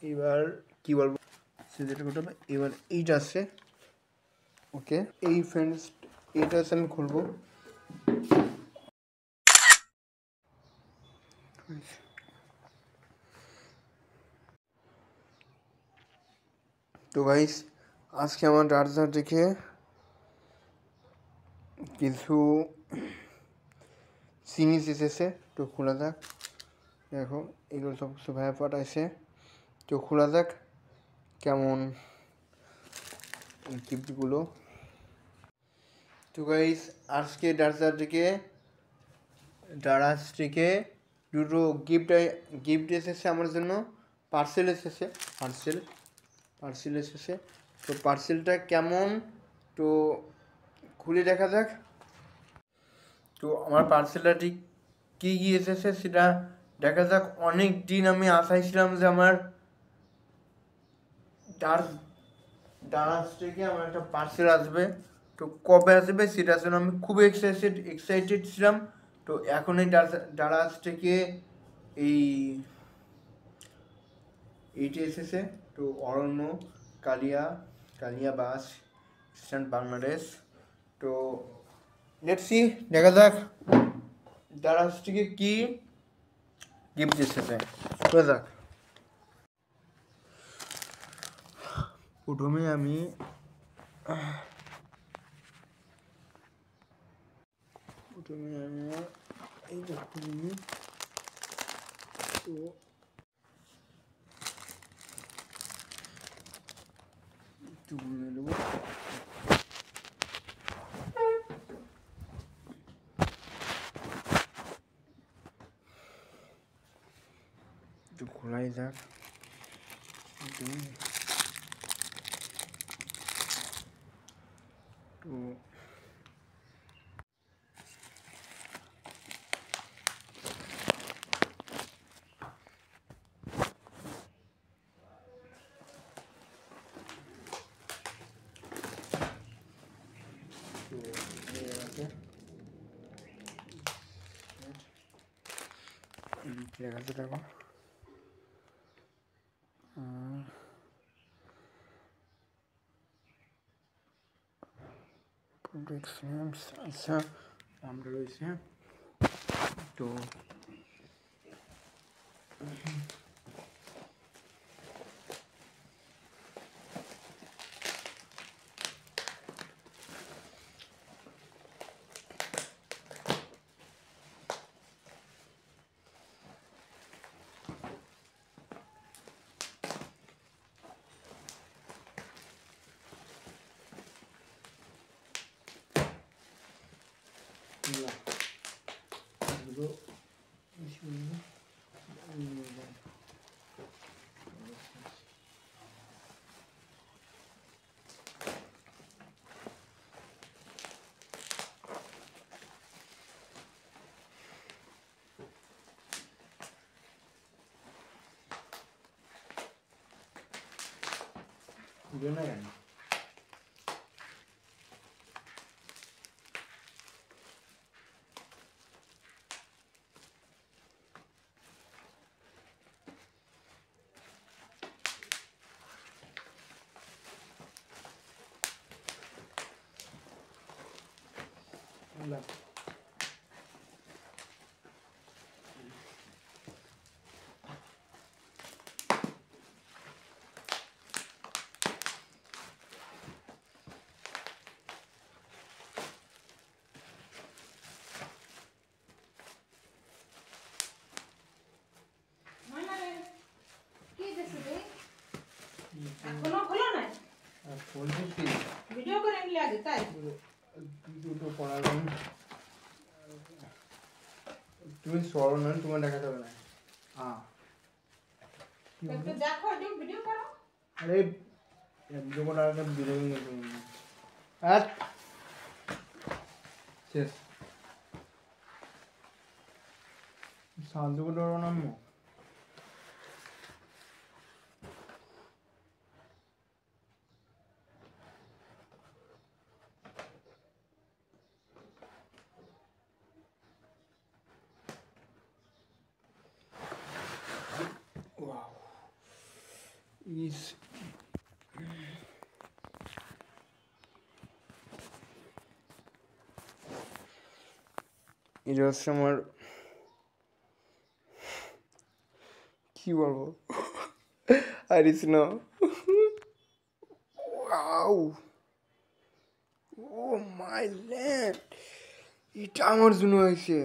এবার কি বলবো সেটা করতে হবে। এবার এইটা আছে, ওকে এই ফ্রেন্ডস এইটা আছে, আমি খুলবো। তো গাইস আজকে আমার চার্জার দেখে কিছু জিনিস এসেছে, তো খোলা যাক। দেখো এগুলো সব কিছু ভাইয়া পাঠাইছে, তো খোলা যাক কেমন গিফটগুলো। তো গাইস আজকে ডারাজ থেকে দুটো গিফট এসেছে আমার জন্য, পার্সেল এসেছে। তো পার্সেলটা কেমন তো খুলে দেখা যাক। তো আমার পার্সেলটা ঠিক কী কী এসেছে সেটা দেখা যাক। অনেক দিন আমি আশায় ছিলাম যে আমার ডারাজ থেকে আমার একটা পার্সেল আসবে, তো কবে আসবে সেটার জন্য আমি খুব এক্সাইটেড ছিলাম। তো এখন এই ডারাজ থেকে এই এইটি এসেছে, তো অরণ্য কালিয়া বাস স্ট্যান্ড বাংলাদেশ। তো লেটস সি, দেখা যাক ডারাজ থেকে কি গিফট এসেছে। দেখা যাক। প্রথমে আমি এই দেখুন, তো একটু ঘুরে দেবো। একটু খোলাই যাক। তো লেখা আছে দেখো, আচ্ছা নামটা রয়েছে। তো খুলে না কেন? এখনো খোলো না? বলছি ভিডিও করে নিলে আগে তাই দুটো পড়াবেন, তুমি সরো না, তোমার দেখা যাবে না। হ্যাঁ একটু দেখো, ভিডিও করো। আরে ভিডিও করার আগে ভিডিও নিয়ে তুমি আর শেষ সাহায্য করতে পারবো না আমি। ইস এটা হচ্ছে আমার কি বলবো আরিস না ওয়াও ও মাই ল্যান্ড এটা আমার জন্য হয়েছে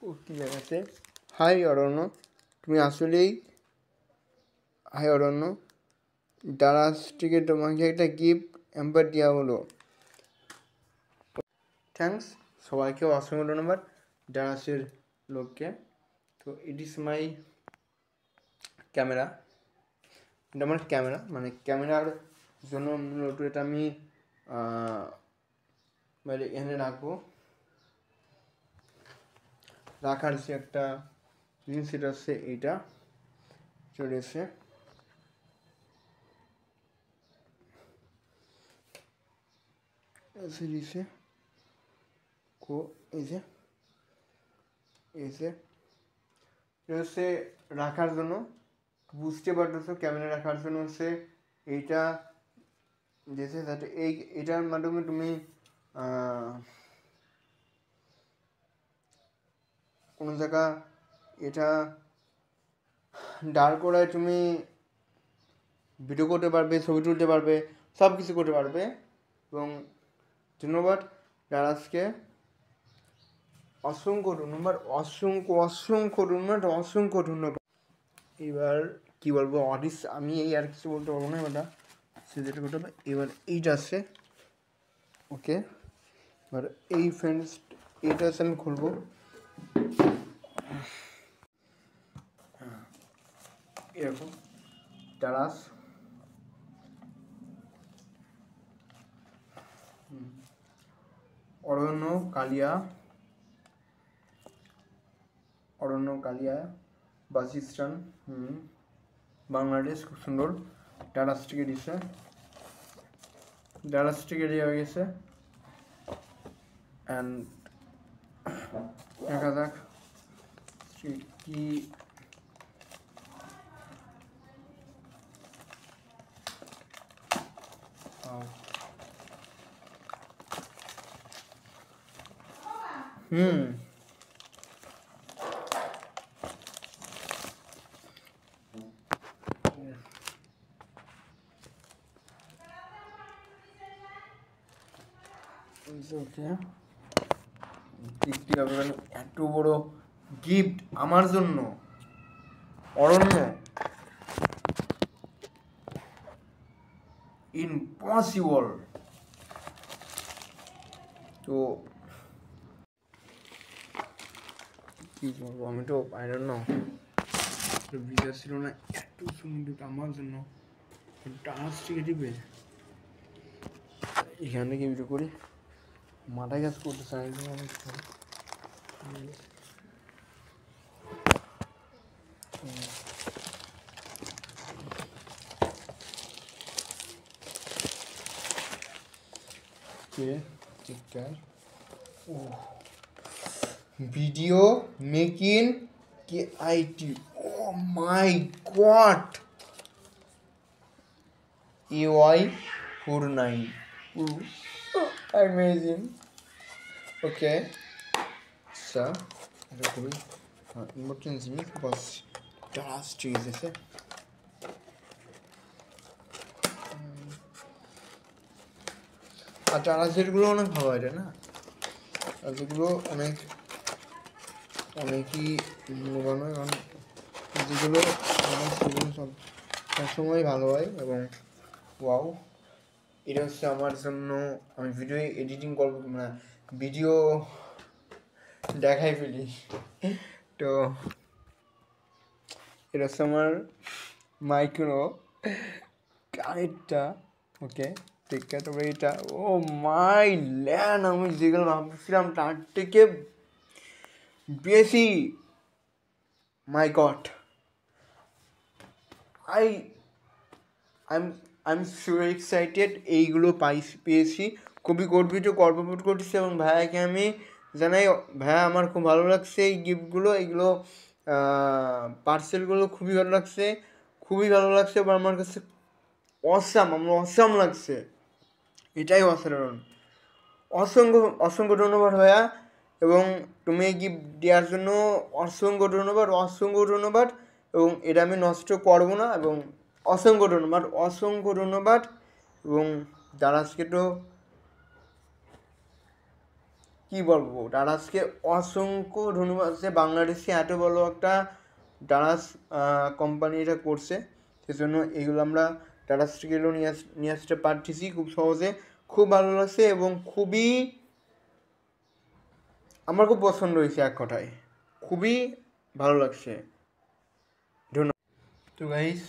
ও কি লেখাছে হাই অরণ্য তুমি আসলেই হাই অরণ্য দারাজ থেকে তোমাকে একটা গিফট হ্যাম্পার দেওয়া হলো থ্যাঙ্কস সবাইকে অসংখ্য ধন্যবাদ দারাজের লোককে তো ইট ইজ মাই ক্যামেরা এটা আমার ক্যামেরা মানে ক্যামেরার জন্য মূলত এটা আমি মানে এনে রাখবো রাখার যে একটা জিনিস সেটা হচ্ছে এইটা চলে এসে এসে দিছে কো এই যে এটা হচ্ছে রাখার জন্য বুঝতে পারতেছো ক্যামেরা রাখার জন্য হচ্ছে এইটা দিয়েছে যাতে এটার মাধ্যমে তুমি কোনো জায়গা এটা দাঁড় করায় তুমি ভিডিও করতে পারবে ছবি তুলতে পারবে সব কিছু করতে পারবে এবং ধন্যবাদ দারাজকে অসংখ্য ধন্যবাদ অসংখ্য ধন্যবাদ এবার কী বলবো অডিস আমি এই আর কিছু বলতে পারবো না এবার সে যেটা করতে হবে এবার এইটা আছে ওকে এবার এই ফ্রেন্ডস এইটা আছে আমি খুলবো এরকম দারাজ অরণ্য কালিয়া বাসিস্তান বাংলাদেশ খুব সুন্দর দারাজ থেকে দিচ্ছে দারাজ থেকে দেওয়া হয়ে গেছে অ্যান্ড দেখা যাক কি এত বড় গিফট আমার জন্য অরণ্য ইম্পসিবল তো কি বলবো আমি তো আই ডোন্ট নো ভিজা ছিল না এত সুন্দর আমার জন্য ডান্স থেকে দিবে এখান থেকে ভিডিও করি মাথায় কাজ করতে চাই ভিডিও মেকিং কে আইটি oh my god EY49 amazing okay আচ্ছা এটা খুবই ইম্পর্টেন্ট জিনিস বাস দারাজ চিজ আছে আর দারাজেরগুলো অনেক ভালো হয় না যেগুলো অনেকই মূল্যবান হয় কারণ যেগুলো সেগুলো সবসময় ভালো হয় এবং ওয়াও এটা হচ্ছে আমার জন্য আমি ভিডিও এডিটিং করবো মানে ভিডিও দেখাই ফেলি তো এটা হচ্ছে আমার মাইক্রো কানেক্টটা ওকে ঠিক আছে তবে এটা ও মাই ল্যান্ড আমি যেগুলো ভাবছিলাম তার থেকে বেশি মাই গড I'm so excited এইগুলো পেয়েছি খুবই গর্বিত গর্ববোধ করতেছি এবং ভাইয়াকে আমি জানাই ভাইয়া আমার খুব ভালো লাগছে এই গিফটগুলো, এগুলো পার্সেলগুলো খুবই ভালো লাগছে, এবার আমার কাছে অসাম লাগছে, এটাই অসাধারণ। অসংখ্য অসংখ্য ধন্যবাদ ভাইয়া, এবং তুমি এই গিফট দেওয়ার জন্য অসংখ্য ধন্যবাদ, এবং এটা আমি নষ্ট করবো না, এবং অসংখ্য ধন্যবাদ। এবং দারাজকে তো কী বলবো, দারাজকে অসংখ্য ধন্যবাদ, সে বাংলাদেশে এত বড় একটা দারাজ কোম্পানি এটা করছে, সেজন্য এগুলো আমরা দারাজ থেকে নিয়ে আসতে পারতেছি খুব সহজে। খুব ভালো লাগছে এবং আমার খুব পছন্দ হয়েছে, এক কথায় খুবই ভালো লাগছে। ধন্যবাদ। তো গাইস,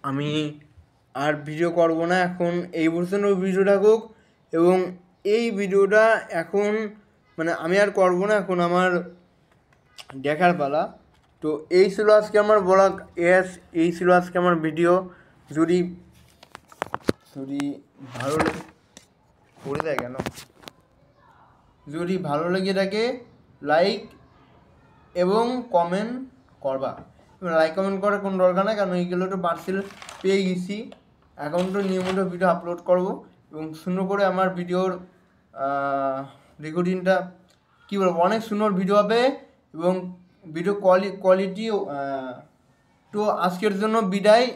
আমি আর ভিডিও করব না এখন, এই পর্যন্ত ভিডিও থাকুক, এবং এই ভিডিওটা এখন মানে আমি আর করব না, এখন আমার দেখার পালা। তো এই ছিল আজকে আমার ব্লগ, এই ছিল আজকে আমার ভিডিও। যদি ভালো পড়ে যায় কেন, যদি ভালো লেগে থাকে লাইক এবং কমেন্ট করবা। লাইক কমেন্ট করার কোনো দরকার নাই, কারণ এইগুলো তো পার্সেল পেয়ে গেছি, এখন তো নিয়মিত ভিডিও আপলোড করব, এবং সুন্দর করে আমার ভিডিওর রেকর্ডিংটা কী বলবো, অনেক সুন্দর ভিডিও হবে, এবং ভিডিও কোয়ালিটিও। তো আজকের জন্য বিদায়,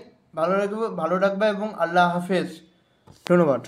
ভালো থাকবে এবং আল্লাহ হাফেজ, ধন্যবাদ।